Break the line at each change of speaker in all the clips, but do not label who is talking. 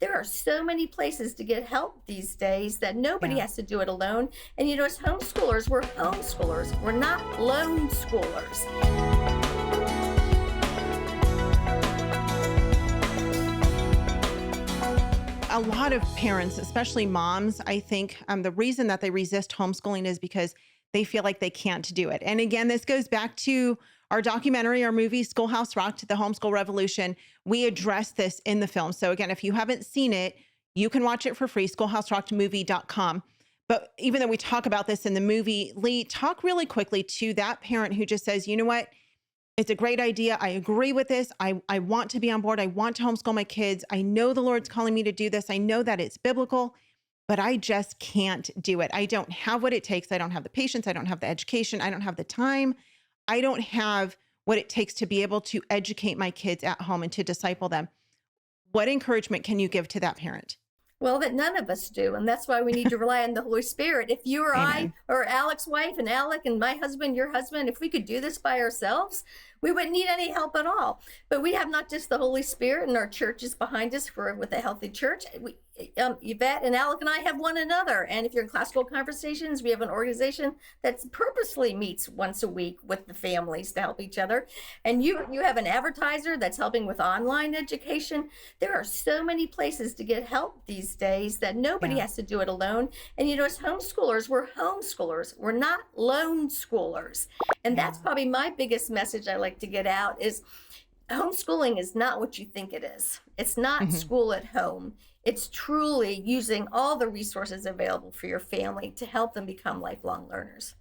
There are so many places to get help these days that nobody has to do it alone. And as homeschoolers, we're homeschoolers. We're not lone schoolers.
A lot of parents, especially moms, I think the reason that they resist homeschooling is because they feel like they can't do it. And again, this goes back to our documentary, our movie, Schoolhouse Rocked, The Homeschool Revolution. We address this in the film. So again, if you haven't seen it, you can watch it for free, schoolhouserockedmovie.com. But even though we talk about this in the movie, Leigh, talk really quickly to that parent who just says, you know what? It's a great idea. I agree with this. I want to be on board. I want to homeschool my kids. I know the Lord's calling me to do this. I know that it's biblical, but I just can't do it. I don't have what it takes. I don't have the patience. I don't have the education. I don't have the time. I don't have what it takes to be able to educate my kids at home and to disciple them. What encouragement can you give to that parent?
Well, that none of us do. And that's why we need to rely on the Holy Spirit. If you or
Amen.
I or Alex's wife and Alec and my husband, your husband, if we could do this by ourselves, we wouldn't need any help at all. But we have not just the Holy Spirit and our church is behind us with a healthy church. Yvette and Alec and I have one another. And if you're in classical conversations, we have an organization that purposely meets once a week with the families to help each other. And you have an advertiser that's helping with online education. There are so many places to get help these days that nobody has to do it alone. And as homeschoolers, we're homeschoolers. We're not lone schoolers. And that's probably my biggest message I like to get out is homeschooling is not what you think it is. It's not school at home. It's truly using all the resources available for your family to help them become lifelong learners.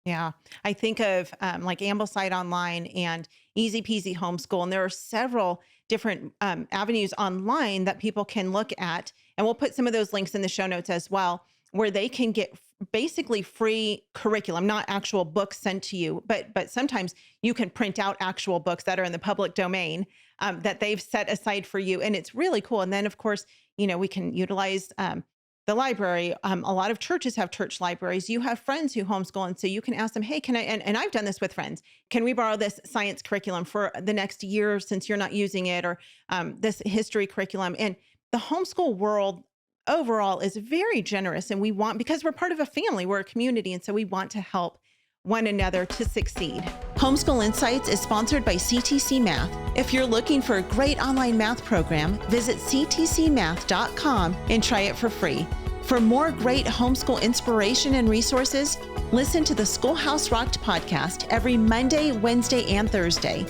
Yeah. I think of like Ambleside Online and Easy Peasy Homeschool. And there are several different avenues online that people can look at. And we'll put some of those links in the show notes as well, where they can get basically free curriculum, not actual books sent to you, but sometimes you can print out actual books that are in the public domain that they've set aside for you. And it's really cool. And then of course, we can utilize the library. A lot of churches have church libraries. You have friends who homeschool. And so you can ask them, hey, can I, and I've done this with friends, can we borrow this science curriculum for the next year since you're not using it, or this history curriculum? And the homeschool world overall is very generous, and because we're part of a family, we're a community. And so we want to help one another to succeed. Homeschool Insights is sponsored by CTC Math. If you're looking for a great online math program, visit ctcmath.com and try it for free. For more great homeschool inspiration and resources, listen to the Schoolhouse Rocked podcast every Monday, Wednesday, and Thursday.